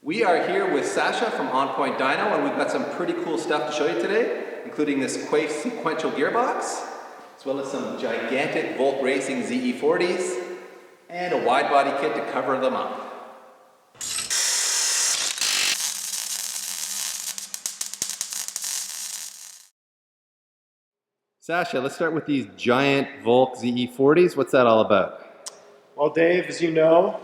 We are here with Sasha from OnPoint Dyno, and we've got some pretty cool stuff to show you today, including this Quaife Sequential Gearbox, as well as some gigantic Volk Racing ZE40s, and a wide body kit to cover them up. Sasha, let's start with these giant Volk ZE40s. What's that all about? Well, Dave, as you know,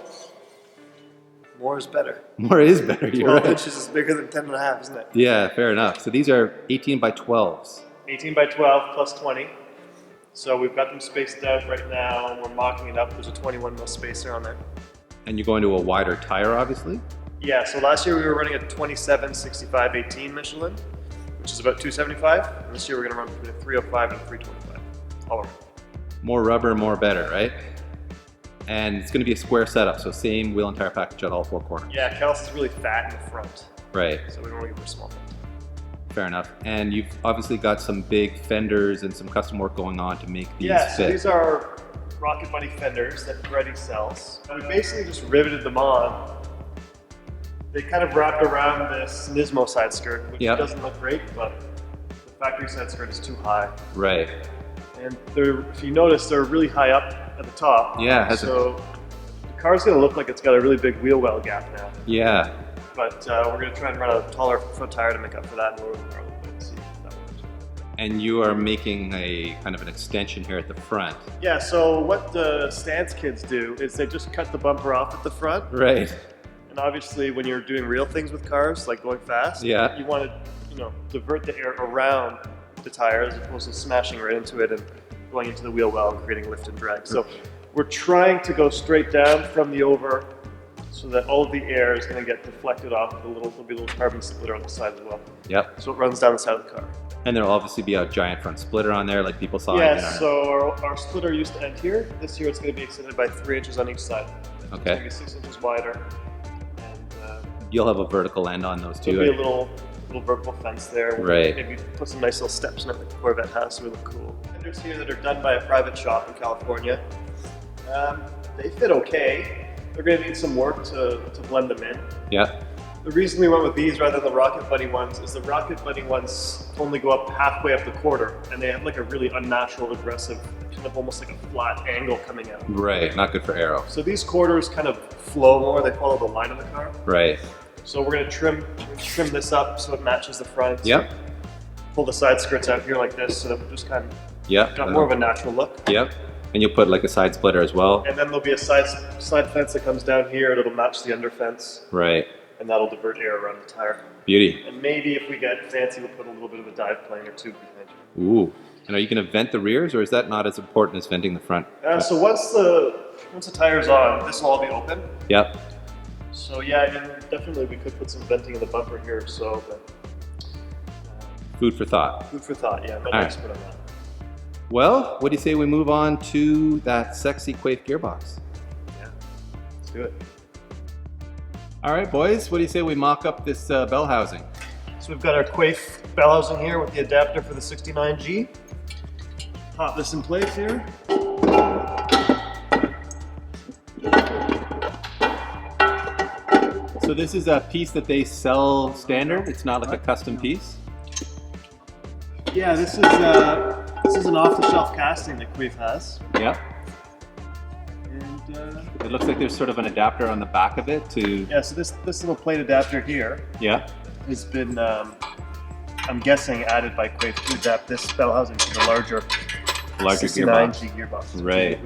more is better. More is better, you're 12 right. inches is bigger than 10 and a half, isn't it? Yeah, fair enough. So these are 18 by 12s. 18 by 12 plus 20. So we've got them spaced out right now, and we're mocking it up. There's a 21 mil spacer on there. And you're going to a wider tire, obviously? Yeah, so last year we were running a 27, 65, 18 Michelin, which is about 275. And this year we're going to run between a 305 and a 325. All around. More rubber, more better, right? And it's going to be a square setup, so same wheel and tire package at all four corners. Yeah, Kels is really fat in the front. Right. So we don't want to give her a small front. Fair enough. And you've obviously got some big fenders and some custom work going on to make these Yeah, fit. so these are Rocket Buddy fenders that Reddy sells. And we basically just riveted them on. They kind of wrapped around this Nismo side skirt, which doesn't look great, but the factory side skirt is too high. Right. And if you notice, they're really high up at the top. Yeah. So the car's going to look like it's got a really big wheel well gap now. Yeah. But we're going to try and run a taller front tire to make up for that and lower the car a little bit and see if that works. And you are making a kind of an extension here at the front. Yeah, so what the stance kids do is they just cut the bumper off at the front. Right. And obviously when you're doing real things with cars, like going fast, you want to divert the air around the tire as opposed to smashing right into it and going into the wheel well and creating lift and drag. So we're trying to go straight down from the over so that all of the air is going to get deflected off. There'll be a little carbon splitter on the side as well. Yep. So it runs down the side of the car. And there'll obviously be a giant front splitter on there like people saw. Yes, so our splitter used to end here. This year it's going to be extended by 3 inches on each side. So okay. It's going to be 6 inches wider. And you'll have a vertical end on those too. There'll be a little vertical fence there. Right. Maybe put some nice little steps in it like the Corvette has, so we look cool. Fenders here that are done by a private shop in California. They fit okay. They're going to need some work to blend them in. Yeah. The reason we went with these rather than the Rocket Buddy ones is the Rocket Buddy ones only go up halfway up the quarter, and they have like a really unnatural, aggressive, kind of almost like a flat angle coming out. Right, not good for aero. So these quarters kind of flow more, they follow the line of the car. Right. So we're going to trim this up so it matches the front. Yep. Pull the side skirts out here like this so that we just kind of got more of a natural look. Yep. And you'll put like a side splitter as well. And then there'll be a side fence that comes down here and it'll match the under fence. Right. And that'll divert air around the tire. Beauty. And maybe if we get fancy, we'll put a little bit of a dive plane or two behind you. Ooh. And are you going to vent the rears, or is that not as important as venting the front? So once the tire's on, this will all be open. Yep. So yeah, I mean, definitely we could put some venting in the bumper here. But food for thought. Food for thought. Yeah, I'm not an expert on that. Well, what do you say we move on to that sexy Quaife gearbox? Yeah, let's do it. All right, boys, what do you say we mock up this bell housing? So we've got our Quaife bell housing here with the adapter for the 69G. Pop this in place here. So this is a piece that they sell standard? It's not like a custom piece? Yeah, this is an off-the-shelf casting that Quaife has. Yep. And it looks like there's sort of an adapter on the back of it to... Yeah, so this little plate adapter here has been, I'm guessing, added by Quaife to adapt this bell housing to the larger 69G gearbox. Right.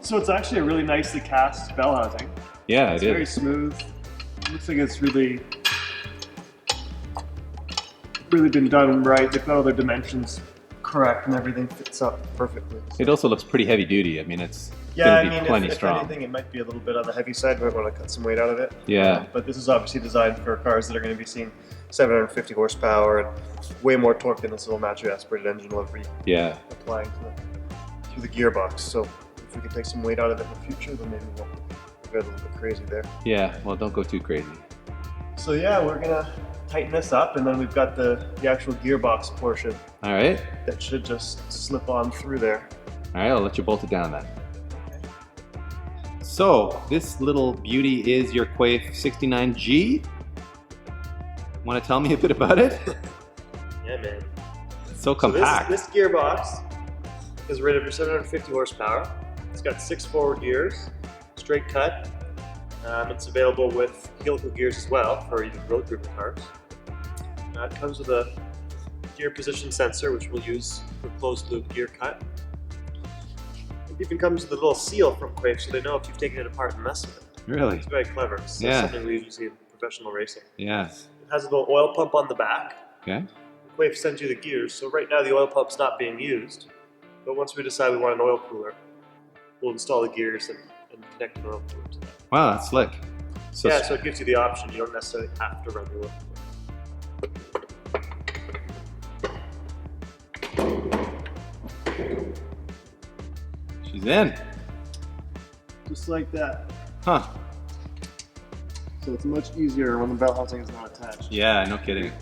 So it's actually a really nicely cast bell housing. Yeah, it's very smooth. It looks like it's really been done right. They've got all their dimensions correct and everything fits up perfectly. So. It also looks pretty heavy duty. I mean, it's going to be plenty strong. If anything, it might be a little bit on the heavy side. We might want to cut some weight out of it. Yeah. But this is obviously designed for cars that are going to be seeing 750 horsepower and way more torque than this little naturally aspirated engine will ever be applying to the gearbox. So if we can take some weight out of it in the future, then maybe we'll get a little bit crazy there. Yeah, well, don't go too crazy. So yeah, we're going to tighten this up, and then we've got the actual gearbox portion. All right. That should just slip on through there. All right, I'll let you bolt it down then. So this little beauty is your Quaife 69G. Want to tell me a bit about it? Yeah, man. It's so compact. So this gearbox is rated for 750 horsepower. It's got 6 forward gears, straight cut. It's available with helical gears as well for even road group cars. It comes with a gear position sensor, which we'll use for closed loop gear cut. It even comes with a little seal from Quaife, so they know if you've taken it apart and messed with it. Really? It's very clever. It's something we usually see in professional racing. Yeah. It has a little oil pump on the back. Okay. Quaife sends you the gears, so right now the oil pump's not being used. But once we decide we want an oil cooler, we'll install the gears and connect an oil cooler to that. Wow, that's slick. So yeah, so it gives you the option. You don't necessarily have to run the oil cooler. She's in. Just like that. Huh. So it's much easier when the belt housing is not attached. Yeah, no kidding.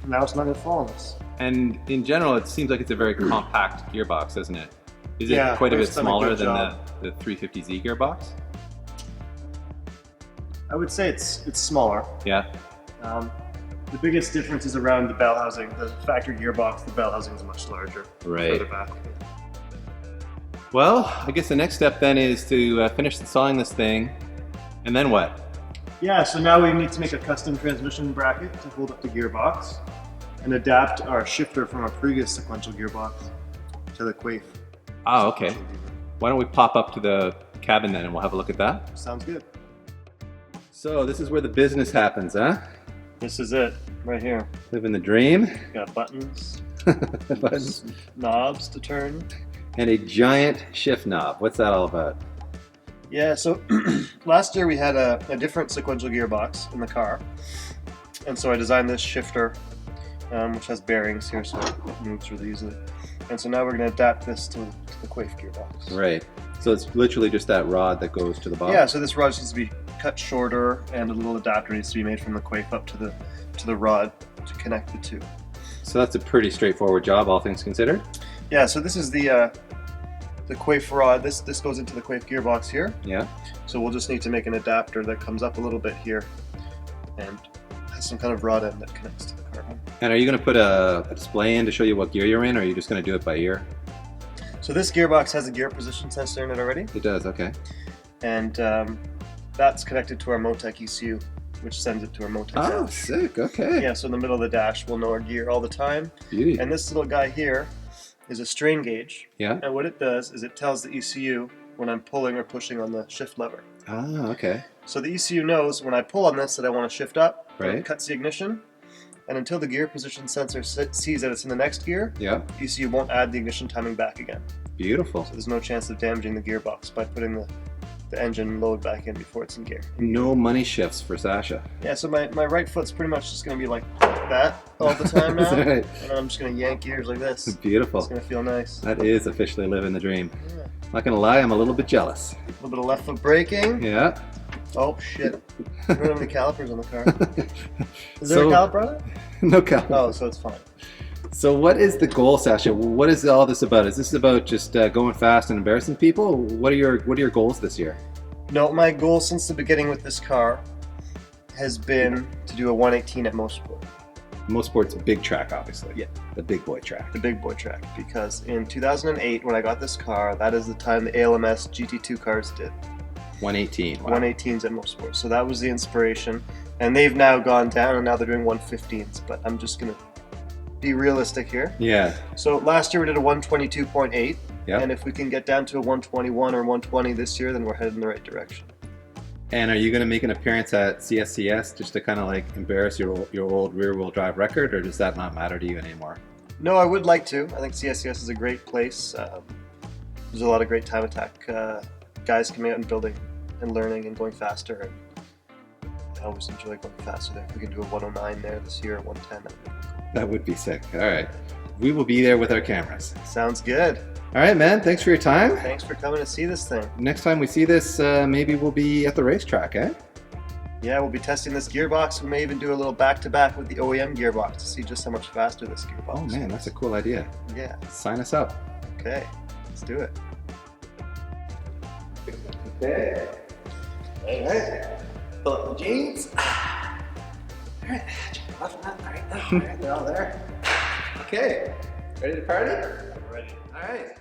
Now it's not going to fall on us. And in general, it seems like it's a very compact gearbox, doesn't it? Is it quite a bit smaller than the 350Z gearbox? I would say it's smaller. Yeah. The biggest difference is around the bell housing. The factory gearbox, the bell housing is much larger. Right. Further back. Well, I guess the next step then is to finish installing this thing, and then what? Yeah, so now we need to make a custom transmission bracket to hold up the gearbox and adapt our shifter from our previous sequential gearbox to the Quaife. Oh, okay. Why don't we pop up to the cabin then and we'll have a look at that? Sounds good. So this is where the business happens, huh? This is it, right here. Living the dream. Got buttons, Buttons. knobs to turn. And a giant shift knob. What's that all about? Yeah, so last year we had a different sequential gearbox in the car. And so I designed this shifter, which has bearings here, so it moves really easily. And so now we're going to adapt this to the Quaife gearbox. Right. So it's literally just that rod that goes to the bottom? Yeah, so this rod needs to be cut shorter, and a little adapter needs to be made from the Quaife up to the rod to connect the two. So that's a pretty straightforward job, all things considered? Yeah, so this is the Quaife rod. This goes into the Quaife gearbox here. Yeah. So we'll just need to make an adapter that comes up a little bit here and has some kind of rod end that connects to the carbon. And are you going to put a display in to show you what gear you're in, or are you just going to do it by ear? So this gearbox has a gear position sensor in it already. It does, okay. And that's connected to our Motec ECU, which sends it to our Motec dash. Oh, sick, okay. Yeah, so in the middle of the dash, we'll know our gear all the time. Beauty. And this little guy here is a strain gauge. Yeah. And what it does is it tells the ECU when I'm pulling or pushing on the shift lever. Ah, okay. So the ECU knows when I pull on this that I want to shift up, Right. it cuts the ignition, and until the gear position sensor sees that it's in the next gear, Yeah. ECU won't add the ignition timing back again. Beautiful. So there's no chance of damaging the gearbox by putting the engine load back in before it's in gear. No money shifts for Sasha. Yeah, so my right foot's pretty much just going to be like that all the time now. Right. And I'm just going to yank gears like this. Beautiful. It's going to feel nice. That is officially living the dream. Yeah. Not gonna lie, I'm a little bit jealous. A little bit of left foot braking. Yeah. Oh shit. I don't have any calipers on the car. Is there a caliper on it? No caliper. Oh, so it's fine. So what is the goal, Sasha? What is all this about? Is this about just going fast and embarrassing people? What are your goals this year? No, my goal since the beginning with this car has been to do a 118 at Motorsport. Motorsport's a big track, obviously. Yeah. The big boy track. The big boy track, because in 2008 when I got this car, that is the time the ALMS GT2 cars did. 118. Wow. 118s at Motorsport. So that was the inspiration. And they've now gone down and now they're doing 115s, but I'm just going to be realistic here. Yeah. So last year we did a 122.8. Yeah. And if we can get down to a 121 or 120 this year, then we're headed in the right direction. And are you going to make an appearance at CSCS just to kind of like embarrass your old rear-wheel drive record, or does that not matter to you anymore? No, I would like to. I think CSCS is a great place. There's a lot of great time attack guys coming out and building and learning and going faster. And I always enjoy going faster there. If we can do a 109 there this year, or 110, that would be cool. That would be sick. All right. We will be there with our cameras. Sounds good. All right, man. Thanks for your time. Thanks for coming to see this thing. Next time we see this, maybe we'll be at the racetrack, eh? Yeah, we'll be testing this gearbox. We may even do a little back-to-back with the OEM gearbox to see just how much faster this gearbox Oh man, that's a cool idea. Yeah. Sign us up. Okay, let's do it. Okay. Alright. Pull up the jeans. Alright, jump off that. Alright, they're all there. Okay. Ready to party? Ready. Alright.